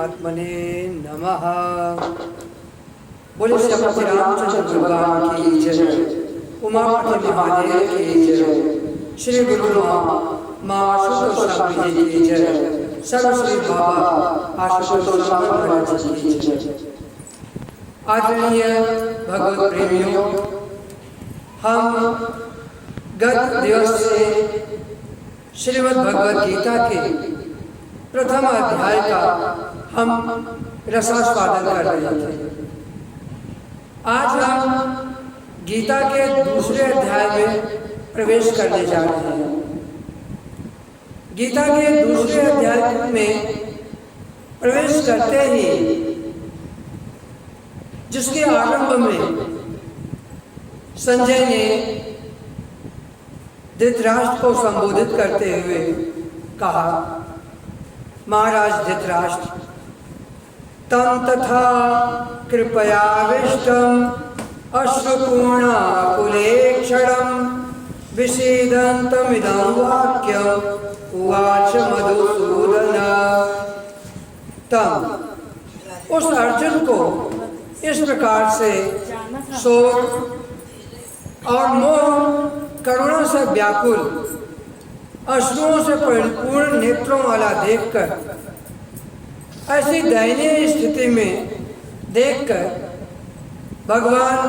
परमात्मने नमः। बोले श्री रामचंद्र भगवान की जय, उमापति महादेव की जय, श्री गुरु माँ आशुतोष स्वामी जी की जय, सर्वश्री बाबा आशुतोष स्वामी महाराज जी की जय। आदरणीय भगवत प्रेमियों, हम गत दिवस से श्रीमद् भगवद गीता के प्रथम अध्याय का हम रसास्वादन कर रहे थे। आज हम गीता के दूसरे अध्याय में प्रवेश करने जा रहे हैं। गीता के दूसरे अध्याय में प्रवेश करते ही जिसके आरंभ में संजय ने धृतराष्ट्र को संबोधित करते हुए कहा, महाराज धृतराष्ट्र, तम तथा कृपयाविष्टम अश्रुपूर्णाकुलेक्षणं विषीदन्तमिदं वाक्यम् उवाच मधुसूदन। तम उस अर्जुन को इस प्रकार से शोक और मोह, करुणा से व्याकुल, अश्रुओं से परिपूर्ण नेत्रों वाला देखकर, ऐसी दयनीय स्थिति में देखकर भगवान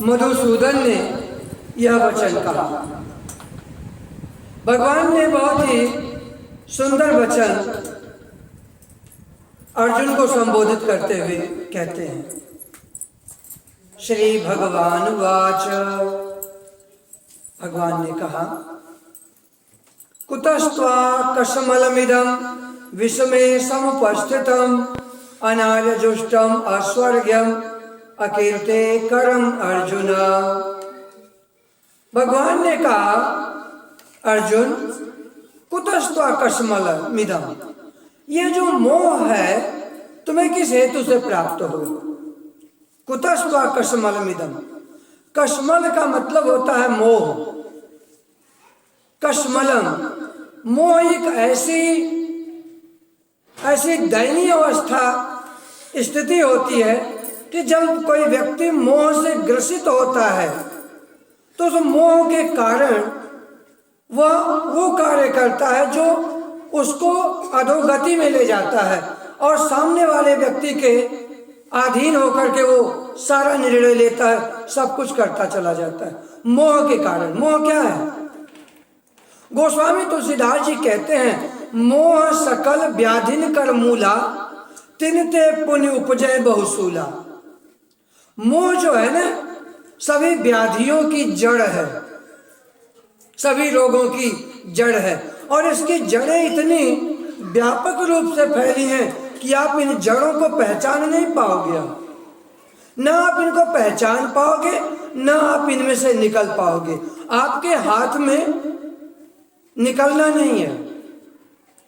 मधुसूदन ने यह वचन कहा। भगवान ने बहुत ही सुंदर वचन अर्जुन को संबोधित करते हुए कहते हैं। श्री भगवान वाच, भगवान ने कहा, कुतस्त्वा कशमलमिदं विषमे समुपस्थितम् अनार्यजुष्टम् अस्वर्ग्यम् अकीर्ते करम अर्जुन। भगवान ने कहा, अर्जुन, कुतस्त्वा कशमलमिदं, ये जो मोह है तुम्हें किस हेतु से प्राप्त हो? कुतस्त्वा कशमलमिदं, कशमल का मतलब होता है मोह। कशमलम, मोह एक ऐसी दयनीय अवस्था, स्थिति होती है कि जब कोई व्यक्ति मोह से ग्रसित होता है तो उस मोह के कारण वह वो कार्य करता है जो उसको अधोगति में ले जाता है और सामने वाले व्यक्ति के अधीन होकर के वो सारा निर्णय लेता है, सब कुछ करता चला जाता है मोह के कारण। मोह क्या है? गोस्वामी तुलसीदास जी कहते हैं, मोह सकल व्याधिन कर मूला, तिनते पुण्य उपजय बहुसूला। मोह जो है ना, सभी व्याधियों की जड़ है, सभी रोगों की जड़ है, और इसकी जड़ें इतनी व्यापक रूप से फैली हैं कि आप इन जड़ों को पहचान नहीं पाओगे। ना आप इनको पहचान पाओगे, ना आप इनमें से निकल पाओगे। आपके हाथ में निकलना नहीं है,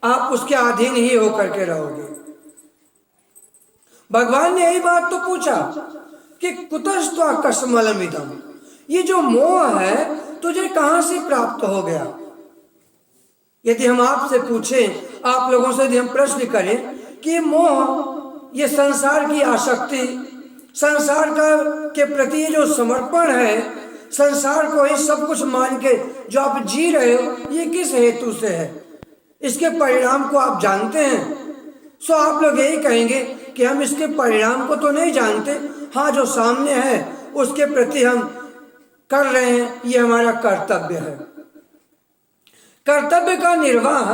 आप उसके अधीन ही होकर के रहोगे। भगवान ने यही बात तो पूछा कि कुतस्त्वा कशमलमिदं, ये जो मोह है तुझे कहां से प्राप्त हो गया? यदि हम आपसे पूछें, आप लोगों से यदि हम प्रश्न करें कि मोह, ये संसार की आसक्ति, संसार का के प्रति जो समर्पण है, संसार को ही सब कुछ मान के जो आप जी रहे हो, ये किस हेतु से है? इसके परिणाम को आप जानते हैं? सो आप लोग यही कहेंगे कि हम इसके परिणाम को तो नहीं जानते, हाँ जो सामने है उसके प्रति हम कर रहे हैं, ये हमारा कर्तव्य है। कर्तव्य का निर्वाह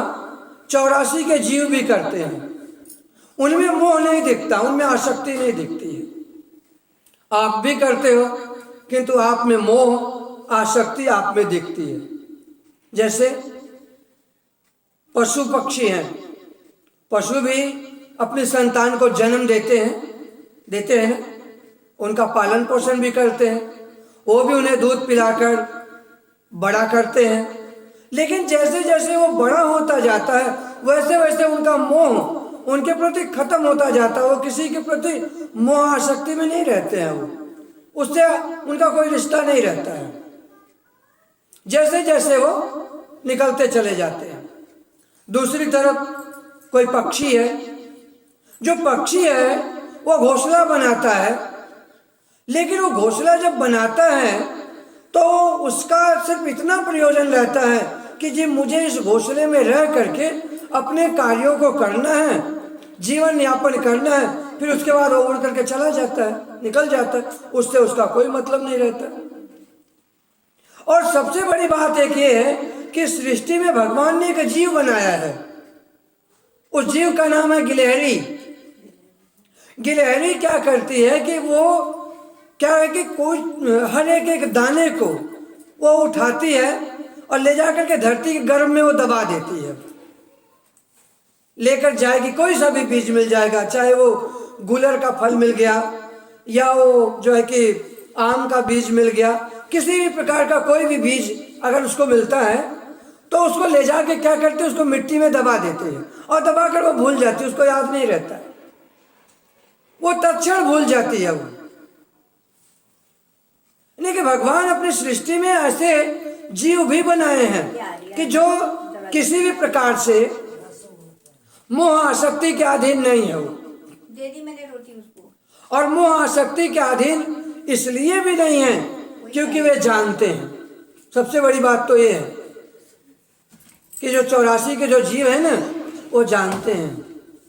84 के जीव भी करते हैं, उनमें मोह नहीं दिखता, उनमें आसक्ति नहीं दिखती है। आप भी करते हो, किंतु आप में मोह, आसक्ति आप में दिखती है। जैसे पशु पक्षी हैं, पशु भी अपनी संतान को जन्म देते हैं ना, उनका पालन पोषण भी करते हैं, वो भी उन्हें दूध पिलाकर बड़ा करते हैं। लेकिन जैसे जैसे वो बड़ा होता जाता है वैसे वैसे उनका मोह उनके प्रति खत्म होता जाता है। वो किसी के प्रति मोह आसक्ति में नहीं रहते हैं, वो उससे उनका कोई रिश्ता नहीं रहता है। जैसे जैसे वो निकलते चले जाते हैं। दूसरी तरफ कोई पक्षी है, जो पक्षी है वो घोंसला बनाता है, लेकिन वो घोंसला जब बनाता है तो उसका सिर्फ इतना प्रयोजन रहता है कि जी मुझे इस घोंसले में रह करके अपने कार्यों को करना है, जीवन यापन करना है, फिर उसके बाद वो उड़ करके चला जाता है, निकल जाता है, उससे उसका कोई मतलब नहीं रहता। और सबसे बड़ी बात एक ये है कि सृष्टि में भगवान ने एक जीव बनाया है, उस जीव का नाम है गिलहरी। गिलहरी क्या करती है कि वो क्या है कि कोई हर एक दाने को वो उठाती है और ले जाकर के धरती के गर्भ में वो दबा देती है, लेकर जाएगी। कोई सा भी बीज मिल जाएगा, चाहे वो गुलर का फल मिल गया या वो जो है कि आम का बीज मिल गया, किसी भी प्रकार का कोई भी बीज अगर उसको मिलता है तो उसको ले जाके क्या करते हैं, उसको मिट्टी में दबा देते हैं और दबाकर वो भूल जाती है, उसको याद नहीं रहता है, वो तत्क्षण भूल जाती है वो। यानी कि भगवान अपनी सृष्टि में ऐसे जीव भी बनाए हैं कि जो किसी भी प्रकार से मोह आसक्ति के अधीन नहीं है वो। दे दी मैंने रोटी उसको। और मोह आसक्ति के अधीन इसलिए भी नहीं है क्योंकि वे जानते हैं। सबसे बड़ी बात तो ये है कि जो 84 के जो जीव है ना वो जानते हैं।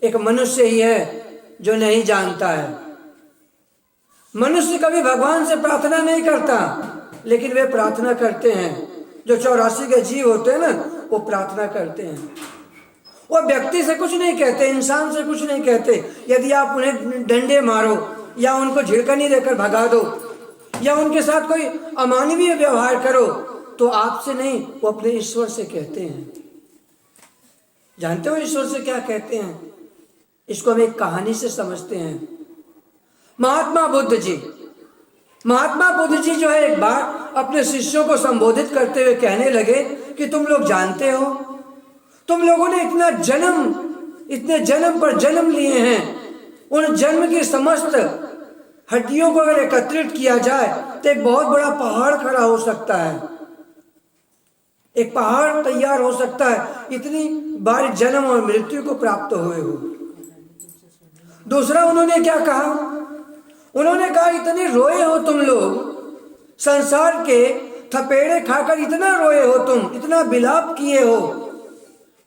एक मनुष्य ही है जो नहीं जानता है। मनुष्य कभी भगवान से प्रार्थना नहीं करता, लेकिन वे प्रार्थना करते हैं। जो 84 के जीव होते हैं ना वो प्रार्थना करते हैं। वो व्यक्ति से कुछ नहीं कहते, इंसान से कुछ नहीं कहते। यदि आप उन्हें डंडे मारो या उनको झिड़कनी देकर भगा दो या उनके साथ कोई अमानवीय व्यवहार करो तो आपसे नहीं, वो अपने ईश्वर से कहते हैं। जानते हो ईश्वर से क्या कहते हैं? इसको हम एक कहानी से समझते हैं। महात्मा बुद्ध जी जो है एक बार अपने शिष्यों को संबोधित करते हुए कहने लगे कि तुम लोग जानते हो, तुम लोगों ने इतने जन्म पर जन्म लिए हैं, उन जन्म की समस्त हड्डियों को अगर एकत्रित किया जाए तो एक बहुत बड़ा पहाड़ खड़ा हो सकता है, एक पहाड़ तैयार हो सकता है, इतनी बार जन्म और मृत्यु को प्राप्त हुए हो। दूसरा उन्होंने क्या कहा? उन्होंने कहा इतने रोए हो तुम लोग, संसार के थपेड़े खाकर इतना रोए हो तुम, इतना विलाप किए हो,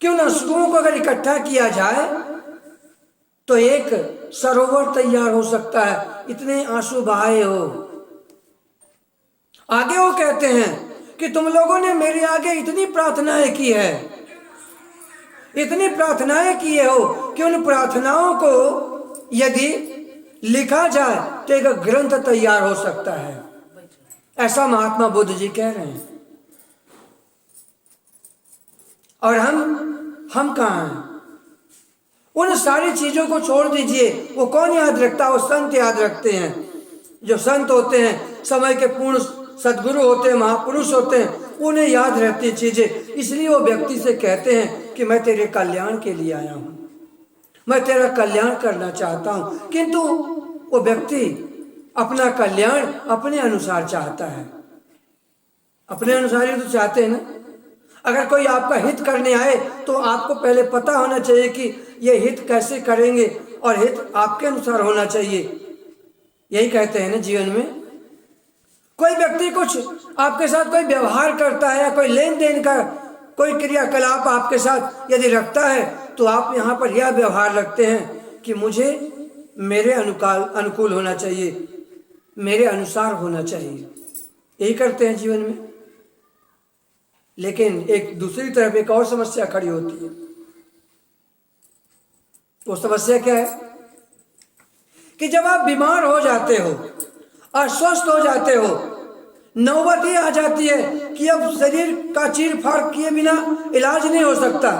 क्यों न शुओं को अगर इकट्ठा किया जाए तो एक सरोवर तैयार हो सकता है, इतने आंसू बहाए हो। आगे वो कहते हैं कि तुम लोगों ने मेरे आगे इतनी प्रार्थनाएं की है, इतनी प्रार्थनाएं किए हो कि उन प्रार्थनाओं को यदि लिखा जाए तो एक ग्रंथ तैयार हो सकता है। ऐसा महात्मा बुद्ध जी कह रहे हैं। और हम कहाँ हैं? उन सारी चीजों को छोड़ दीजिए। वो कौन याद रखता? वो संत याद रखते हैं। जो संत होते हैं, समय के पूर्ण सद्गुरु होते हैं, महापुरुष होते हैं, उन्हें याद रहती चीजें। इसलिए वो व्यक्ति से कहते हैं कि मैं तेरे कल्याण के लिए आया हूं, मैं तेरा कल्याण करना चाहता हूं। किंतु वो व्यक्ति अपना कल्याण अपने अनुसार चाहता है। अपने अनुसार ही तो चाहते हैं ना। अगर कोई आपका हित करने आए तो आपको पहले पता होना चाहिए कि ये हित कैसे करेंगे और हित आपके अनुसार होना चाहिए। यही कहते हैं ना जीवन में। कोई व्यक्ति कुछ आपके साथ कोई व्यवहार करता है या कोई लेन देन का कोई क्रियाकलाप आपके साथ यदि रखता है तो आप यहाँ पर यह व्यवहार रखते हैं कि मुझे मेरे अनुकूल होना चाहिए, मेरे अनुसार होना चाहिए। यही करते हैं जीवन में। लेकिन एक दूसरी तरफ एक और समस्या खड़ी होती है। वो समस्या क्या है कि जब आप बीमार हो जाते हो, अस्वस्थ हो जाते हो, नौबत ये आ जाती है कि अब शरीर का चीर फाड़ किए बिना इलाज नहीं हो सकता,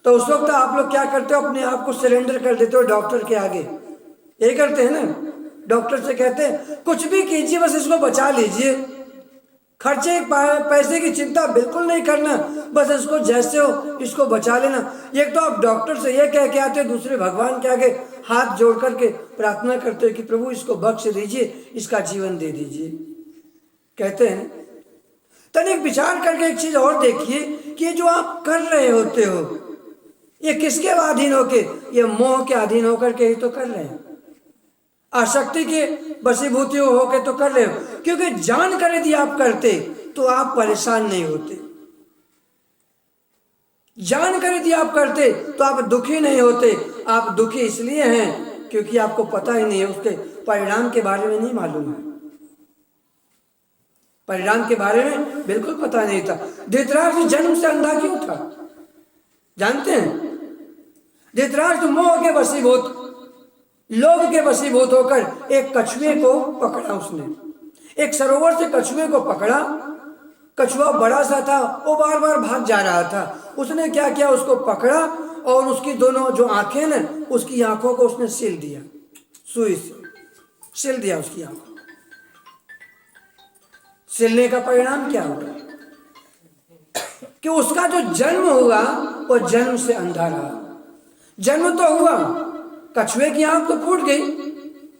तो उस वक्त आप लोग क्या करते हो? अपने आप को सरेंडर कर देते हो डॉक्टर के आगे। यही करते हैं ना। डॉक्टर से कहते हैं कुछ भी कीजिए, बस इसको बचा लीजिए, खर्चे पैसे की चिंता बिल्कुल नहीं करना, बस इसको जैसे हो इसको बचा लेना। एक तो आप डॉक्टर से ये कह के आते हो, दूसरे भगवान के आगे हाथ जोड़ करके प्रार्थना करते हो कि प्रभु इसको बख्श दीजिए, इसका जीवन दे दीजिए। कहते हैं तनिक विचार करके एक चीज और देखिए कि जो आप कर रहे होते हो ये किसके अधीन होके? ये मोह के अधीन होकर के ही तो कर रहे हैं, आसक्ति के वशीभूति होके तो कर रहे हो। क्योंकि जानकर यदि आप करते तो आप परेशान नहीं होते, जानकर यदि आप करते तो आप दुखी नहीं होते। आप दुखी इसलिए हैं क्योंकि आपको पता ही नहीं है, उसके परिणाम के बारे में नहीं मालूम है, परिणाम के बारे में बिल्कुल पता नहीं था। धृतराष्ट्र जन्म से अंधा क्यों था जानते हैं? धृतराष्ट्र मोह के वशीभूत, लोभ के वशीभूत होकर एक कछुए को पकड़ा उसने। एक सरोवर से कछुए को पकड़ा, कछुआ बड़ा सा था, वो बार बार भाग जा रहा था। उसने क्या किया, उसको पकड़ा और उसकी दोनों जो आंखें ना, उसकी आंखों को उसने सिल दिया, सुई से सिल दिया उसकी आंखों। सिलने का परिणाम क्या हुआ कि उसका जो जन्म हुआ वो जन्म से अंधा रहा। जन्म तो हुआ, कछुए की आंख तो फूट गई,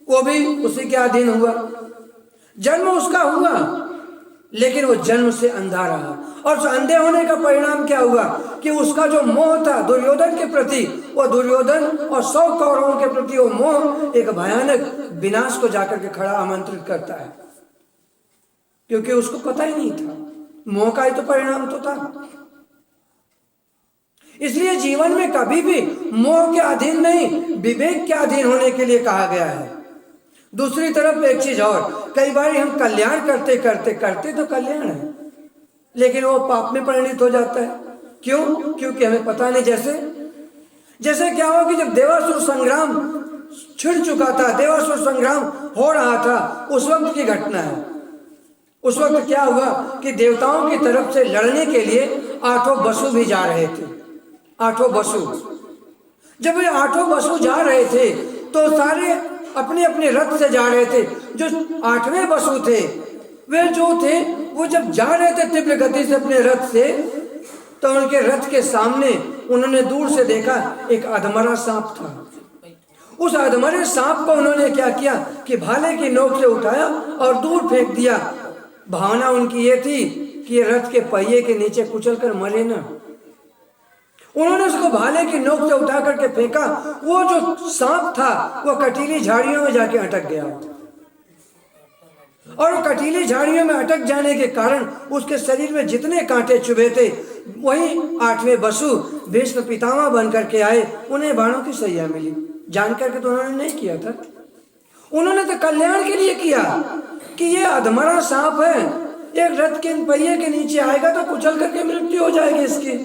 वो भी उसी के अधीन हुआ। जन्म उसका हुआ लेकिन वो जन्म से अंधा रहा। और अंधे होने का परिणाम क्या हुआ कि उसका जो मोह था दुर्योधन के प्रति, वो दुर्योधन और 100 कौरवों के प्रति वो मोह एक भयानक विनाश को जाकर के खड़ा आमंत्रित करता है, क्योंकि उसको पता ही नहीं था, मोह का ही तो परिणाम तो था। इसलिए जीवन में कभी भी मोह के अधीन नहीं, विवेक के अधीन होने के लिए कहा गया है। दूसरी तरफ एक चीज और, कई बार हम कल्याण करते करते करते तो कल्याण है, लेकिन वो पाप में परिणित हो जाता है। क्यों? क्योंकि हमें पता नहीं। जैसे क्या हुआ कि जब देवासुर संग्राम छिड़ चुका था, देवासुर संग्राम हो रहा था, उस वक्त की घटना है। उस वक्त क्या हुआ कि देवताओं की तरफ से लड़ने के लिए 8 वसु भी जा रहे थे। 8 वसु, जब ये 8 वसु जा रहे थे तो सारे अपने अपने रथ से जा रहे थे। जो 8वें वसु थे वे जो थे वो जब जा रहे थे तीव्र गति से अपने रथ से, तो उनके रथ के सामने उन्होंने दूर से देखा एक अधमरा सांप था। उस अधमरे सांप को उन्होंने क्या किया कि भाले की नोक से उठाया और दूर फेंक दिया। भावना उनकी ये थी कि ये रथ के पहिए के नीचे कुचल कर मरे ना। उन्होंने उसको भाले की नोक से उठा करके फेंका। वो जो सांप था वो कटीली झाड़ियों में जाके अटक गया, और वो कटीली झाड़ियों में अटक जाने के कारण उसके शरीर में जितने कांटे चुभे थे, वही 8वें वसु भीष्म पितामह बन करके आए। उन्हें बाणों की सैया मिली। जान करके तो उन्होंने नहीं किया था, उन्होंने तो कल्याण के लिए किया कि ये अधमरा सांप है, एक रथ के पहिए के नीचे आएगा तो कुचल करके मृत्यु हो जाएगी इसकी,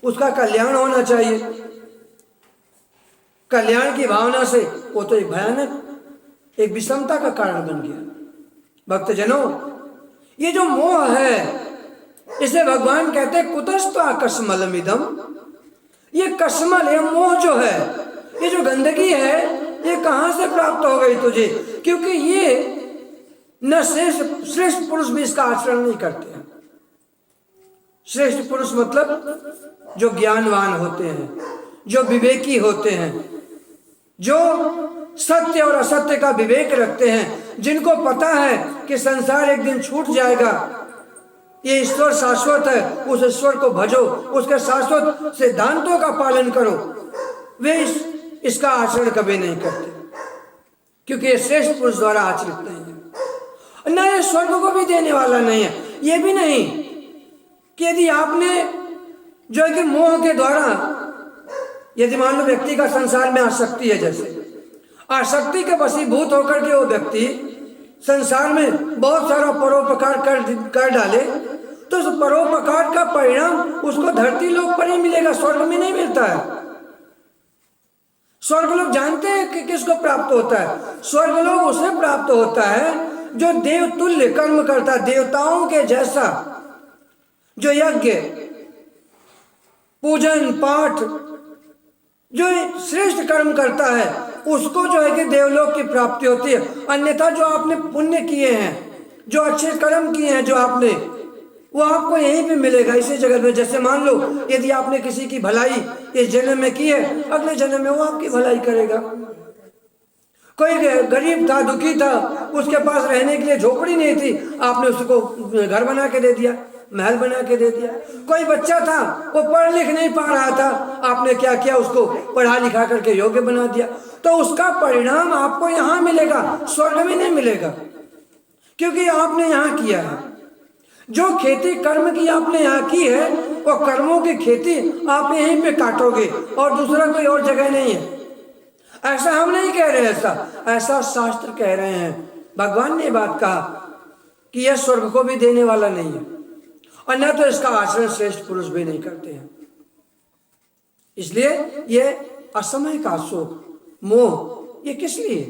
उसका कल्याण होना चाहिए। कल्याण की भावना से वो तो एक भयानक एक विषमता का कारण बन गया। भक्तजनों, ये जो मोह है इसे भगवान कहते हैं कुतस्त्व कस्मलमिदम। ये कस्मल, ये मोह जो है, ये जो गंदगी है, ये कहां से प्राप्त हो गई तुझे? क्योंकि ये न श्रेष्ठ पुरुष भी इसका आचरण नहीं करते हैं। श्रेष्ठ पुरुष मतलब जो ज्ञानवान होते हैं, जो विवेकी होते हैं, जो सत्य और असत्य का विवेक रखते हैं, जिनको पता है कि संसार एक दिन छूट जाएगा, ये ईश्वर शाश्वत है, उस ईश्वर को भजो, उसके शाश्वत सिद्धांतों का पालन करो, वे इसका आचरण कभी नहीं करते, क्योंकि ये श्रेष्ठ पुरुष द्वारा आचरित नहीं है। न ये स्वर्ग को भी देने वाला नहीं है। ये भी नहीं कि यदि आपने जो है कि मोह के द्वारा, यदि मान लो व्यक्ति का संसार में आसक्ति है, जैसे आसक्ति के वशीभूत होकर के वो व्यक्ति संसार में बहुत सारा परोपकार कर डाले, तो उस परोपकार का परिणाम उसको धरती लोक पर ही मिलेगा, स्वर्ग में नहीं मिलता है। स्वर्ग लोग जानते हैं कि किसको प्राप्त होता है? स्वर्ग लोग उसे प्राप्त होता है जो देव तुल्य कर्म करता है, देवताओं के जैसा, जो यज्ञ पूजन पाठ जो श्रेष्ठ कर्म करता है, उसको जो है कि देवलोक की प्राप्ति होती है। अन्यथा जो आपने पुण्य किए हैं, जो अच्छे कर्म किए हैं जो आपने, वो आपको यहीं पे मिलेगा, इसी जगत में। जैसे मान लो यदि आपने किसी की भलाई इस जन्म में की है, अगले जन्म में वो आपकी भलाई करेगा। कोई गरीब था, दुखी था, उसके पास रहने के लिए झोपड़ी नहीं थी, आपने उसको घर बना के दे दिया, महल बना के दे दिया। कोई बच्चा था वो पढ़ लिख नहीं पा रहा था, आपने क्या किया, उसको पढ़ा लिखा करके योग्य बना दिया। तो उसका परिणाम आपको यहाँ मिलेगा, स्वर्ग में नहीं मिलेगा, क्योंकि आपने यहाँ किया है। जो खेती कर्म की आपने यहाँ की है, वो कर्मों की खेती आप यहीं पे काटोगे और दूसरा कोई और जगह नहीं है। ऐसा हम नहीं कह रहे, ऐसा शास्त्र कह रहे हैं। भगवान ने बात कहा कि यह स्वर्ग को भी देने वाला नहीं है, और न तो इसका आचरण श्रेष्ठ पुरुष भी नहीं करते हैं। इसलिए ये असमय का शोक, मोह, ये किस लिए?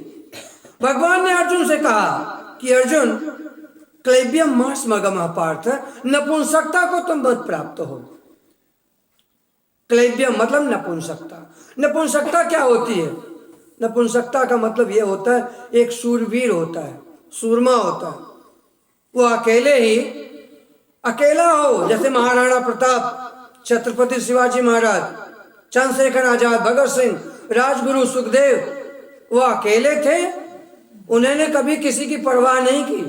भगवान ने अर्जुन से कहा कि अर्जुन, क्लैब्यम मास मगम पार्थ, नपुंसकता को तुम मत प्राप्त हो। क्लैब्यम मतलब नपुंसकता। नपुंसकता क्या होती है? नपुंसकता का मतलब यह होता है, एक शूरवीर होता है, सूरमा होता है, वो अकेला हो, जैसे महाराणा प्रताप, छत्रपति शिवाजी महाराज, चंद्रशेखर आजाद, भगत सिंह, राजगुरु सुखदेव, वो अकेले थे, उन्होंने कभी किसी की परवाह नहीं की।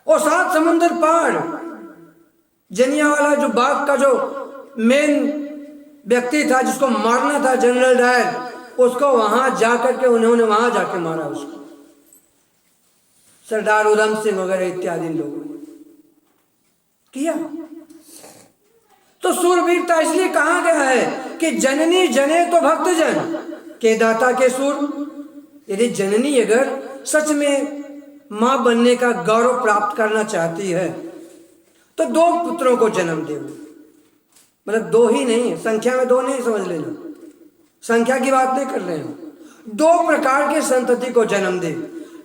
और 7 समुंदर पार जलियांवाला जो बाग का जो मेन व्यक्ति था, जिसको मारना था, जनरल डायर, उसको वहां जाकर के उन्होंने वहां जाके मारा उसको। सरदार उधम सिंह वगैरह इत्यादि लोगों ने किया। तो सूरवीरता इसलिए कहा गया है कि जननी जने तो भक्त जन के दाता के सूर। यदि जननी अगर सच में मां बनने का गौरव प्राप्त करना चाहती है तो 2 पुत्रों को जन्म दे। मतलब 2 ही नहीं, संख्या में 2 नहीं समझ लेना, संख्या की बात नहीं कर रहे हैं। 2 प्रकार के संतति को जन्म दे।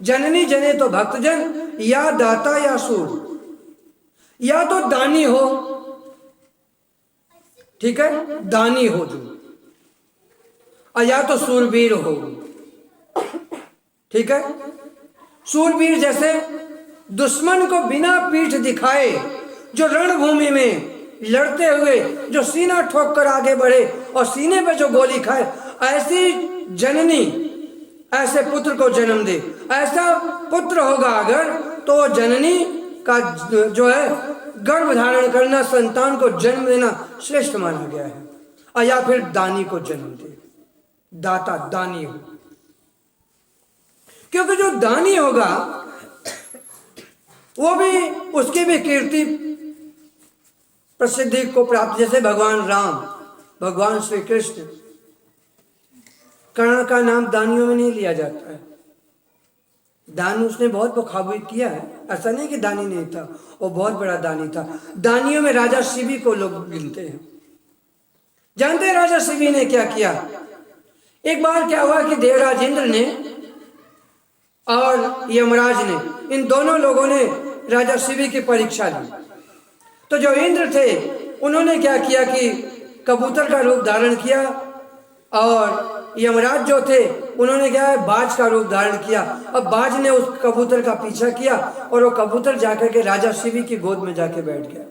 जननी जने तो भक्तजन, या दाता या सूर। या तो दानी हो, ठीक है, दानी हो जो, और या तो सूरवीर हो, ठीक है। सूरवीर जैसे दुश्मन को बिना पीठ दिखाए, जो रणभूमि में लड़ते हुए जो सीना ठोक कर आगे बढ़े और सीने पे जो गोली खाए, ऐसी जननी ऐसे पुत्र को जन्म दे। ऐसा पुत्र होगा अगर, तो जननी का जो है गर्भ धारण करना, संतान को जन्म देना श्रेष्ठ माना गया है। और या फिर दानी को जन्म दे, दाता दानी हो, क्योंकि जो दानी होगा वो भी, उसकी भी कीर्ति प्रसिद्धि को प्राप्त। जैसे भगवान राम, भगवान श्री कृष्ण, कर्ण का नाम दानियों में नहीं लिया जाता है। दान उसने बहुत बखाबी किया है, ऐसा नहीं कि दानी नहीं था, वो बहुत बड़ा दानी था। दानियों में राजा शिवी को लोग गिनते हैं। जानते हैं राजा शिवी ने क्या किया? एक बार क्या हुआ कि देवराज इंद्र ने और यमराज ने, इन दोनों लोगों ने राजा शिवी की परीक्षा ली। तो जो इंद्र थे उन्होंने क्या किया कि कबूतर का रूप धारण किया, और यमराज जो थे उन्होंने क्या है, बाज का रूप धारण किया। अब बाज ने उस कबूतर का पीछा किया और वो कबूतर जाकर के राजा शिवी की गोद में जाके बैठ गया,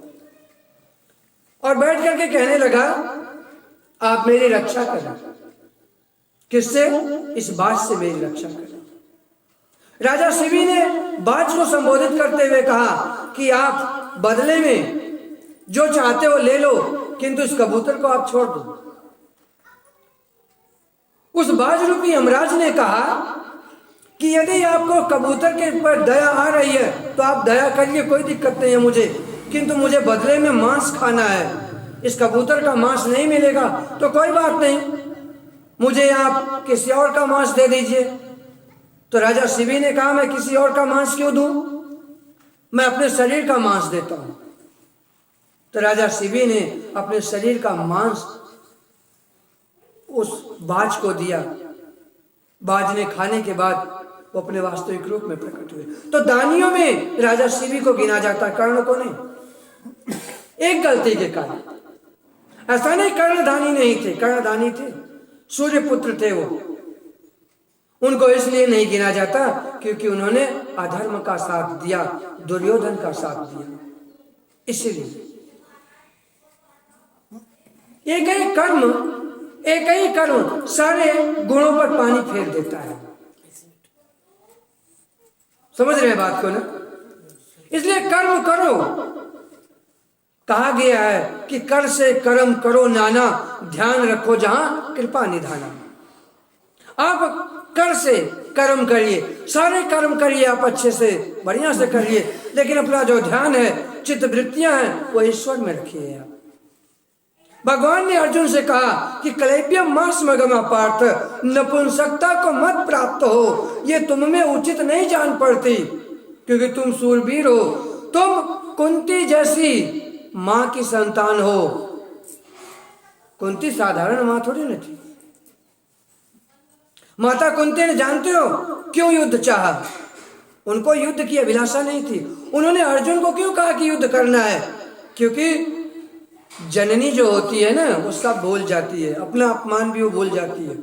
और बैठ करके कहने लगा, आप मेरी रक्षा करें। किससे? इस बाज से मेरी रक्षा करें। राजा शिवी ने बाज को संबोधित करते हुए कहा कि आप बदले में जो चाहते हो ले लो, किंतु इस कबूतर को आप छोड़ दो। उस बाज रूपी यमराज ने कहा कि यदि आपको कबूतर के ऊपर दया आ रही है तो आप दया करिए, कोई दिक्कत नहीं है मुझे, किंतु मुझे बदले में मांस खाना है। इस कबूतर का मांस नहीं मिलेगा तो कोई बात नहीं, मुझे आप किसी और का मांस दे दीजिए। तो राजा शिवी ने कहा, मैं किसी और का मांस क्यों दूं, मैं अपने शरीर का मांस देता हूं। तो राजा शिवी ने अपने शरीर का मांस उस बाज को दिया। बाज ने खाने के बाद वो अपने वास्तविक रूप में प्रकट हुए। तो दानियों में राजा शिवी को गिना जाता, कर्ण को नहीं। एक गलती के कारण, ऐसा नहीं कर्ण दानी नहीं थे, कर्ण दानी थे, सूर्य पुत्र थे वो। उनको इसलिए नहीं गिना जाता क्योंकि उन्होंने अधर्म का साथ दिया, दुर्योधन का साथ दिया। इसलिए एक ही कर्म सारे गुणों पर पानी फेर देता है। समझ रहे हैं बात को ना? इसलिए कर्म करो, कहा गया है कि कर से कर्म करो नाना, ध्यान रखो जहां कृपा निधाना। आप कर से कर्म करिए, सारे कर्म करिए आप अच्छे से बढ़िया से करिए, लेकिन अपना जो ध्यान है, चित्त वृत्तियां हैं, वो ईश्वर में रखिए आप। भगवान ने अर्जुन से कहा कि कलेब्यम मास मगमा पार्थ, नपुंसकता को मत प्राप्त हो, ये तुम में उचित नहीं जान पड़ती, क्योंकि तुम सूरवीर हो, तुम कुंती जैसी मां की संतान हो। कुंती साधारण मां थोड़ी न थी। माता कुंती ने जानते हो क्यों युद्ध चाहा? उनको युद्ध की अभिलाषा नहीं थी। उन्होंने अर्जुन को क्यों कहा कि युद्ध करना है? क्योंकि जननी जो होती है ना, वो सब भूल जाती है, अपना अपमान भी वो भूल जाती है।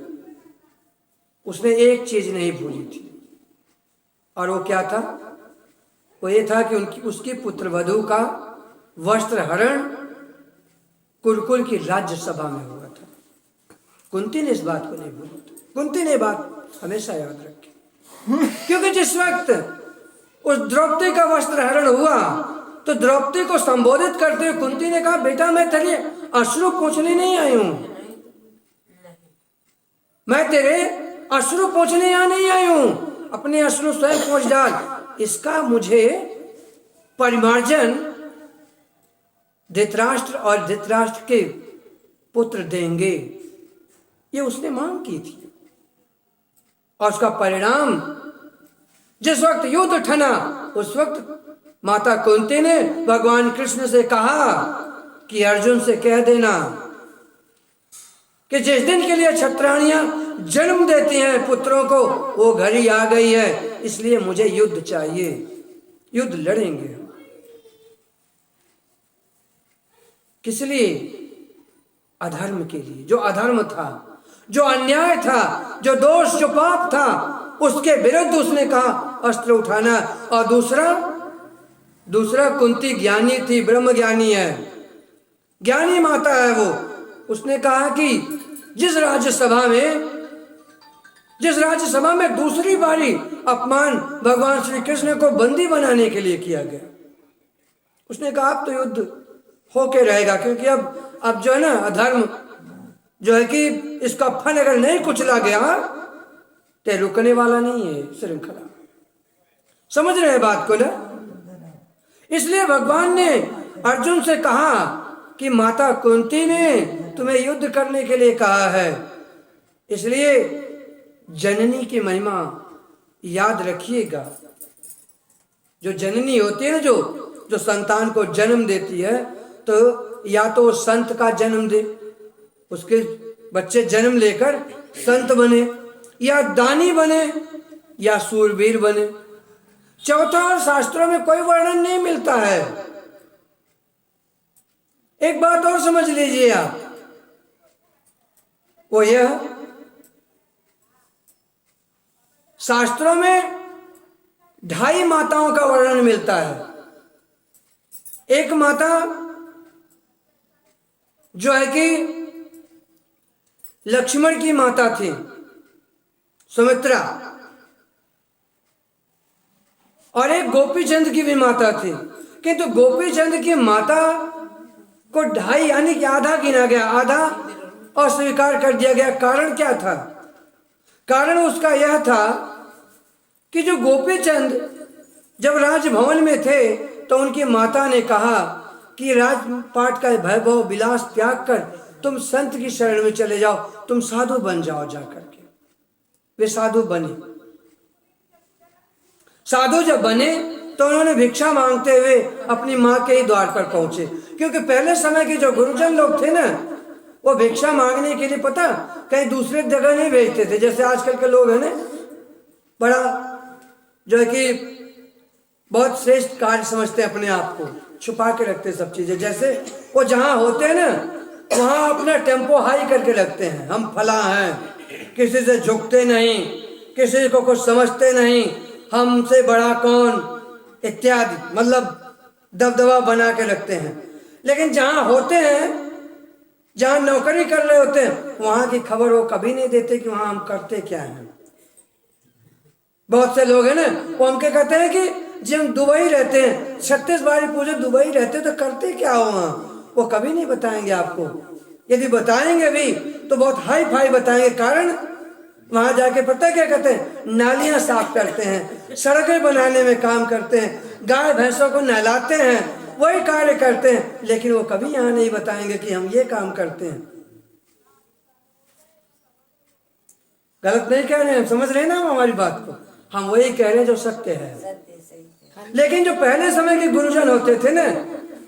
उसने एक चीज नहीं भूली थी, और वो क्या था? वो ये था कि उसकी पुत्रवधू का वस्त्र हरण कुरुकुल की राज्यसभा में हुआ था। कुंती ने इस बात को नहीं भूला था। कुंती ने बात हमेशा याद रखी, क्योंकि जिस वक्त उस द्रौपदी का वस्त्र हरण हुआ तो द्रौपदी को संबोधित करते हुए कुंती ने कहा, बेटा मैं तेरे अश्रु पोंछने नहीं आई हूं, मैं तेरे अश्रु पोंछने यहां नहीं आई हूं, अपने अश्रु स्वयं पोंछ डाल, इसका मुझे परिमार्जन धृतराष्ट्र और धृतराष्ट्र के पुत्र देंगे। ये उसने मांग की थी, और उसका परिणाम जिस वक्त युद्ध ठना, उस वक्त माता कुंती ने भगवान कृष्ण से कहा कि अर्जुन से कह देना कि जिस दिन के लिए क्षत्राणियां जन्म देती हैं पुत्रों को, वो घड़ी आ गई है, इसलिए मुझे युद्ध चाहिए, युद्ध लड़ेंगे। किस लिए? अधर्म के लिए। जो अधर्म था, जो अन्याय था, जो दोष, जो पाप था, उसके विरुद्ध उसने कहा अस्त्र उठाना। और दूसरा कुंती ज्ञानी थी, ब्रह्म ज्ञानी है, ज्ञानी माता है वो। उसने कहा कि जिस राज्यसभा में दूसरी बारी अपमान भगवान श्री कृष्ण को बंदी बनाने के लिए किया गया, उसने कहा अब तो युद्ध होके रहेगा, क्योंकि अब जो है ना अधर्म जो है कि इसका फल अगर नहीं कुचला गया तो रुकने वाला नहीं है श्रृंखला। समझ रहे हैं बात को ना? इसलिए भगवान ने अर्जुन से कहा कि माता कुंती ने तुम्हें युद्ध करने के लिए कहा है, इसलिए जननी की महिमा याद रखिएगा। जो जननी होती है ना, जो संतान को जन्म देती है, तो या तो संत का जन्म दे, उसके बच्चे जन्म लेकर संत बने, या दानी बने, या सूरवीर बने। चौथा और शास्त्रों में कोई वर्णन नहीं मिलता है। एक बात और समझ लीजिए आप, वो यह शास्त्रों में 2.5 माताओं का वर्णन मिलता है। एक माता जो है कि लक्ष्मण की माता थी, सुमित्रा, और एक गोपीचंद की भी माता थी, किंतु गोपीचंद की माता को 2.5 यानी कि आधा गिना गया, आधा अस्वीकार कर दिया गया। कारण क्या था? कारण उसका यह था कि जो गोपीचंद जब राजभवन में थे तो उनकी माता ने कहा कि राजपाट का वैभव विलास त्याग कर तुम संत की शरण में चले जाओ, तुम साधु बन जाओ जाकर के। वे साधु बने। साधु जब बने तो उन्होंने भिक्षा मांगते हुए अपनी माँ के ही द्वार पर पहुंचे, क्योंकि पहले समय के जो गुरुजन लोग थे ना, वो भिक्षा मांगने के लिए पता कहीं दूसरे जगह नहीं भेजते थे। जैसे आजकल के लोग हैं ना, बड़ा जो है कि बहुत श्रेष्ठ कार्य समझते हैं अपने आप को, छुपा के रखते सब चीजें। जैसे वो जहाँ होते हैं ना, वहाँ अपना टेम्पो हाई करके रखते हैं, हम फला हैं, किसी से झुकते नहीं, किसी को कुछ समझते नहीं, हमसे बड़ा कौन इत्यादि, मतलब दबदबा बना के रखते हैं। लेकिन जहाँ होते हैं, जहाँ नौकरी कर रहे होते हैं, वहाँ की खबर वो कभी नहीं देते कि वहाँ हम करते क्या हैं। बहुत से लोग हैं ना, वो हमके कहते हैं कि जी हम दुबई रहते हैं, 36 बारी पूछे दुबई रहते तो करते क्या हो वहाँ, वो कभी नहीं बताएंगे आपको। यदि बताएंगे भी तो बहुत हाई फाई बताएंगे। कारण वहां जाके पता क्या करते हैं, नालियां साफ करते हैं, सड़कें बनाने में काम करते हैं, गाय भैंसों को नहलाते हैं, वही कार्य करते हैं। लेकिन वो कभी यहाँ नहीं बताएंगे कि हम ये काम करते हैं। गलत नहीं कह रहे हैं, समझ रहे हैं ना हम हमारी बात को, हम वही कह रहे हैं जो सत्य है। लेकिन जो पहले समय के गुरुजन होते थे ना,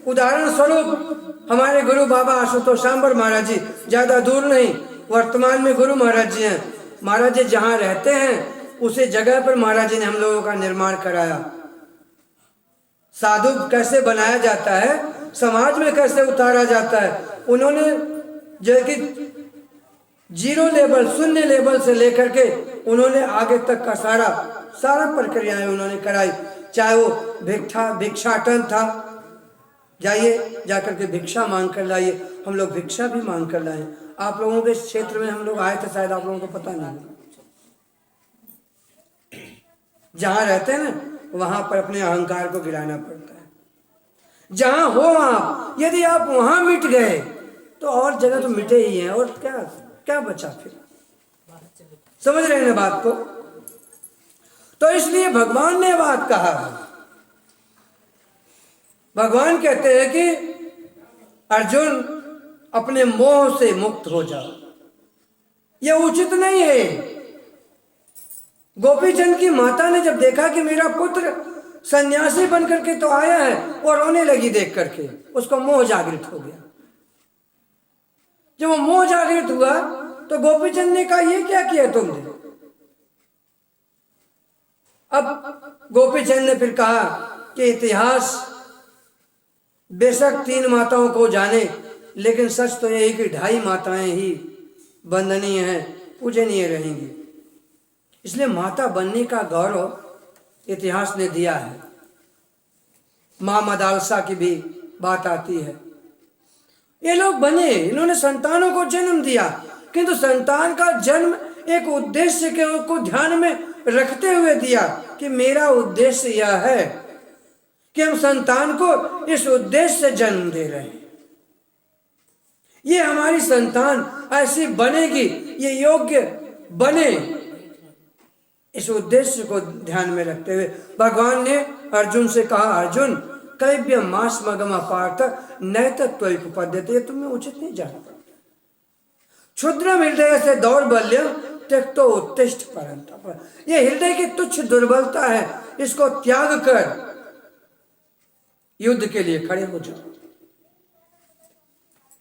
उदाहरण स्वरूप हमारे गुरु बाबा आशुतोष सांबर महाराज जी, ज्यादा दूर नहीं, वर्तमान में गुरु महाराज जी हैं। महाराज जी जहाँ रहते हैं उसी जगह पर महाराज जी ने हम लोगों का निर्माण कराया। साधु कैसे बनाया जाता है, समाज में कैसे उतारा जाता है, उन्होंने जो कि जीरो लेवल, शून्य लेवल से लेकर के उन्होंने आगे तक का सारा प्रक्रियाएं उन्होंने कराई। चाहे वो भिक्षाटन था, जाइए जाकर के भिक्षा मांग कर लाइए, हम लोग भिक्षा भी मांग कर लाए। आप लोगों के क्षेत्र में हम लोग आए थे, शायद आप लोगों को पता नहीं। जहां रहते हैं ना वहां पर अपने अहंकार को गिराना पड़ता है। जहां हो आप, यदि आप वहां मिट गए तो और जगह तो मिटे ही हैं, और क्या बचा फिर। समझ रहे हैं ना बात को। तो इसलिए भगवान ने बात कहा, भगवान कहते हैं कि अर्जुन अपने मोह से मुक्त हो जाओ। यह उचित नहीं है। गोपीचंद की माता ने जब देखा कि मेरा पुत्र सन्यासी बनकर के तो आया है, और रोने लगी देख करके, उसको मोह जागृत हो गया। जब वो मोह जागृत हुआ तो गोपीचंद ने कहा ये क्या किया तुमने। अब गोपीचंद ने फिर कहा कि इतिहास बेशक 3 माताओं को जाने, लेकिन सच तो यही कि 2.5 माताएं ही वंदनीय हैं, पूजनीय रहेंगी। इसलिए माता बनने का गौरव इतिहास ने दिया है। मां मदालसा की भी बात आती है। ये लोग बने, इन्होंने संतानों को जन्म दिया, किंतु संतान का जन्म एक उद्देश्य को ध्यान में रखते हुए दिया कि मेरा उद्देश्य यह है कि हम संतान को इस उद्देश्य से जन्म दे रहे हैं। ये हमारी संतान ऐसी बनेगी, ये योग्य बने, इस उद्देश्य को ध्यान में रखते हुए भगवान ने अर्जुन से कहा, अर्जुन कैव्य मास मगम पार्थ नैतत्वोपपद्यते, तुम्हें उचित नहीं जानता। क्षुद्रम हृदय से दौर्बल्य त्यक्तो उत्तिष्ठ परंतप। ये हृदय की तुच्छ दुर्बलता है, इसको त्याग कर युद्ध के लिए खड़े हो जाओ।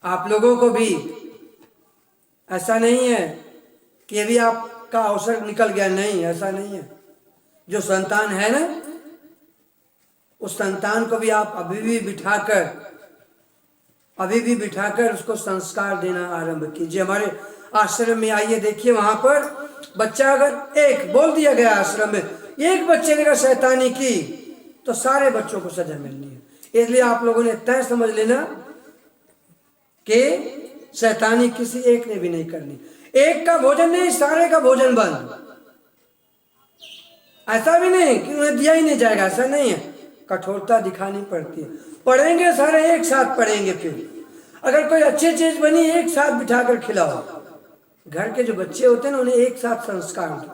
आप लोगों को भी ऐसा नहीं है कि अभी आपका अवसर निकल गया, नहीं, ऐसा नहीं है। जो संतान है ना, उस संतान को भी आप अभी भी बिठाकर उसको संस्कार देना आरंभ कीजिए। हमारे आश्रम में आइए, देखिए वहां पर बच्चा अगर एक बोल दिया गया आश्रम में, एक बच्चे ने अगर शैतानी की तो सारे बच्चों को सजा मिलनी है। इसलिए आप लोगों ने तय समझ लेना कि शैतानी किसी एक ने भी नहीं करनी। एक का भोजन नहीं, सारे का भोजन बंद। ऐसा भी नहीं कि उन्हें दिया ही नहीं जाएगा, ऐसा नहीं है। कठोरता दिखानी पड़ती है। पढ़ेंगे सारे एक साथ पढ़ेंगे। फिर अगर कोई अच्छी चीज बनी, एक साथ बिठाकर खिलाओ। घर के जो बच्चे होते हैं ना, उन्हें एक साथ संस्कार दो।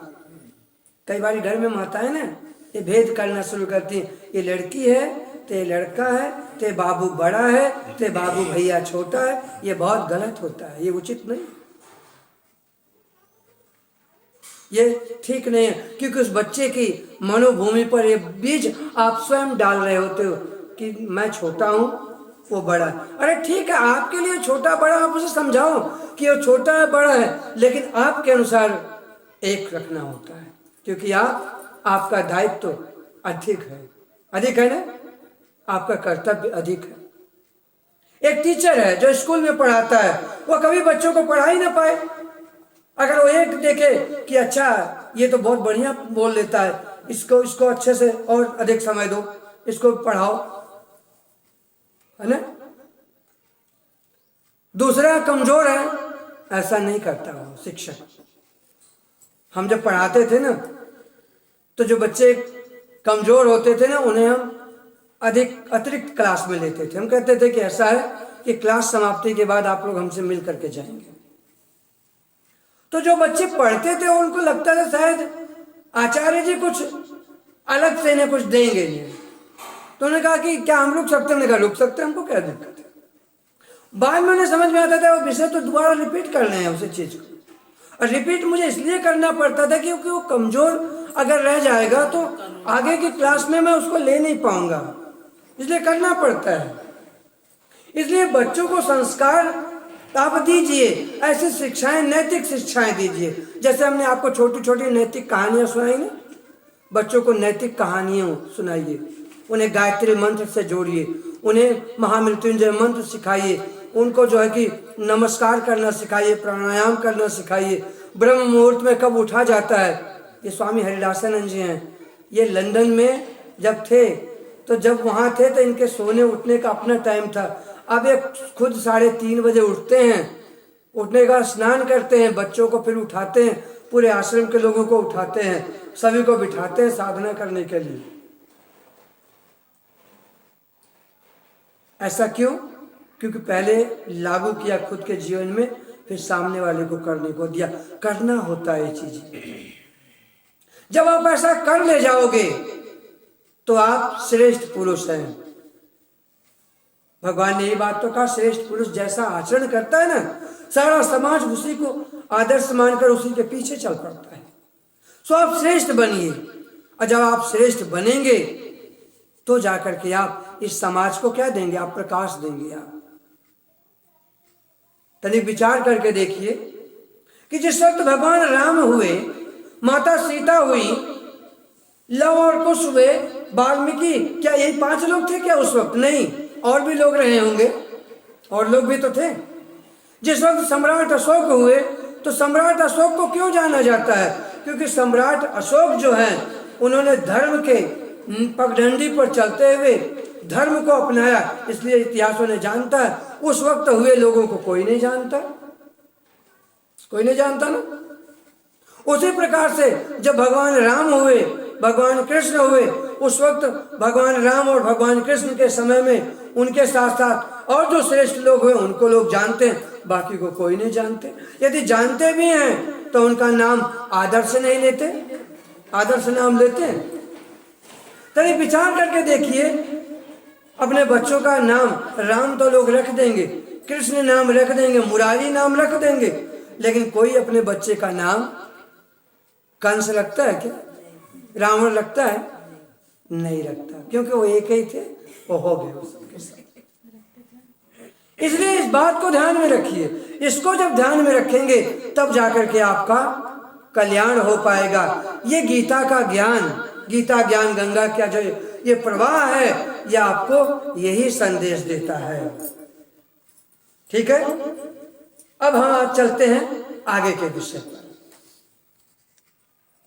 कई बार घर में माताएं ना ये भेद करना शुरू करती हैं, ये लड़की है तो ये लड़का है, तो बाबू बड़ा है, तो बाबू भैया छोटा है। ये बहुत गलत होता है, ये उचित नहीं, ये ठीक नहीं है। क्योंकि उस बच्चे की मनोभूमि पर ये बीज आप स्वयं डाल रहे होते हो कि मैं छोटा हूं, वो बड़ा है। अरे ठीक है, आपके लिए छोटा बड़ा आप उसे समझाओ कि वो छोटा है बड़ा है, लेकिन आपके अनुसार एक रखना होता है, क्योंकि आपका दायित्व तो अधिक है ना, आपका कर्तव्य अधिक है। एक टीचर है जो स्कूल में पढ़ाता है, वो कभी बच्चों को पढ़ा ही ना पाए। अगर वो एक देखे कि अच्छा ये तो बहुत बढ़िया बोल लेता है, इसको अच्छे से और अधिक समय दो, इसको पढ़ाओ, है ना। दूसरा कमजोर है, ऐसा नहीं करता वो शिक्षक। हम जब पढ़ाते थे ना, तो जो बच्चे कमजोर होते थे ना, उन्हें हम अधिक अतिरिक्त क्लास में लेते थे। हम कहते थे कि ऐसा है कि क्लास समाप्ति के बाद आप लोग हमसे मिल करके जाएंगे। तो जो बच्चे पढ़ते थे उनको लगता था शायद आचार्य जी कुछ अलग से इन्हें कुछ देंगे नहीं। तो उन्होंने कहा कि क्या हम रुक सकते हैं? हमने कहा रुक सकते हैं, हमको क्या दिक्कत है। बाद में उन्हें समझ में आता था वो विषय तो दोबारा रिपीट करना है उसी चीज को, और रिपीट मुझे इसलिए करना पड़ता था क्योंकि वो कमजोर अगर रह जाएगा तो आगे की क्लास में मैं उसको ले नहीं पाऊंगा, इसलिए करना पड़ता है। इसलिए बच्चों को संस्कार आप दीजिए, ऐसी शिक्षाएं, नैतिक शिक्षाएं दीजिए। जैसे हमने आपको छोटी छोटी नैतिक कहानियां सुनाई ना, बच्चों को नैतिक कहानियां सुनाइए, उन्हें गायत्री मंत्र से जोड़िए, उन्हें महामृत्युंजय मंत्र सिखाइए, उनको जो है कि नमस्कार करना सिखाइए, प्राणायाम करना सिखाइए, ब्रह्म मुहूर्त में कब उठा जाता है। ये स्वामी हरिदासानंद जी हैं, ये लंदन में जब थे तो जब वहाँ थे तो इनके सोने उठने का अपना टाइम था। अब ये खुद 3:30 बजे उठते हैं, उठने का स्नान करते हैं, बच्चों को फिर उठाते हैं, पूरे आश्रम के लोगों को उठाते हैं, सभी को बिठाते हैं साधना करने के लिए। ऐसा क्यों? क्योंकि पहले लागू किया खुद के जीवन में, फिर सामने वाले को करने को दिया। करना होता है ये चीज। जब आप ऐसा कर ले जाओगे तो आप श्रेष्ठ पुरुष हैं। भगवान ने ये बात तो कहा, श्रेष्ठ पुरुष जैसा आचरण करता है ना, सारा समाज उसी को आदर्श मानकर उसी के पीछे चल पड़ता है। सो आप श्रेष्ठ बनिए, और जब आप श्रेष्ठ बनेंगे तो जाकर के आप इस समाज को क्या देंगे? आप प्रकाश देंगे। आप तनिक विचार करके देखिए कि जिस वक्त भगवान राम हुए, माता सीता हुई, लव और कुश हुए, वाल्मीकि, क्या यही 5 लोग थे क्या उस वक्त? नहीं, और भी लोग रहे होंगे, और लोग भी तो थे। जिस वक्त सम्राट अशोक हुए तो सम्राट अशोक को क्यों जाना जाता है? क्योंकि सम्राट अशोक जो है उन्होंने धर्म के पगडंडी पर चलते हुए धर्म को अपनाया, इसलिए इतिहासों ने जानता है। उस वक्त हुए लोगों को कोई नहीं जानता, कोई नहीं जानता ना। उसी प्रकार से जब भगवान राम हुए, भगवान कृष्ण हुए, उस वक्त भगवान राम और भगवान कृष्ण के समय में उनके साथ साथ और जो श्रेष्ठ लोग हुए उनको लोग जानते हैं, बाकी को कोई नहीं जानते। यदि जानते भी हैं तो उनका नाम आदर से नहीं लेते, आदर से नाम लेते हैं। तभी विचार करके देखिए, अपने बच्चों का नाम राम तो लोग रख देंगे, कृष्ण नाम रख देंगे, मुरारी नाम रख देंगे, लेकिन कोई अपने बच्चे का नाम कंस रखता है क्या? रावण रखता है? नहीं रखता, क्योंकि वो एक ही थे, वो हो गए सबके साथ। इसलिए इस बात को ध्यान में रखिए। इसको जब ध्यान में रखेंगे तब जाकर के आपका कल्याण हो पाएगा। ये गीता का ज्ञान, गीता ज्ञान गंगा का जो ये प्रवाह है, ये आपको यही संदेश देता है। ठीक है, अब हम चलते हैं आगे के विषय पर।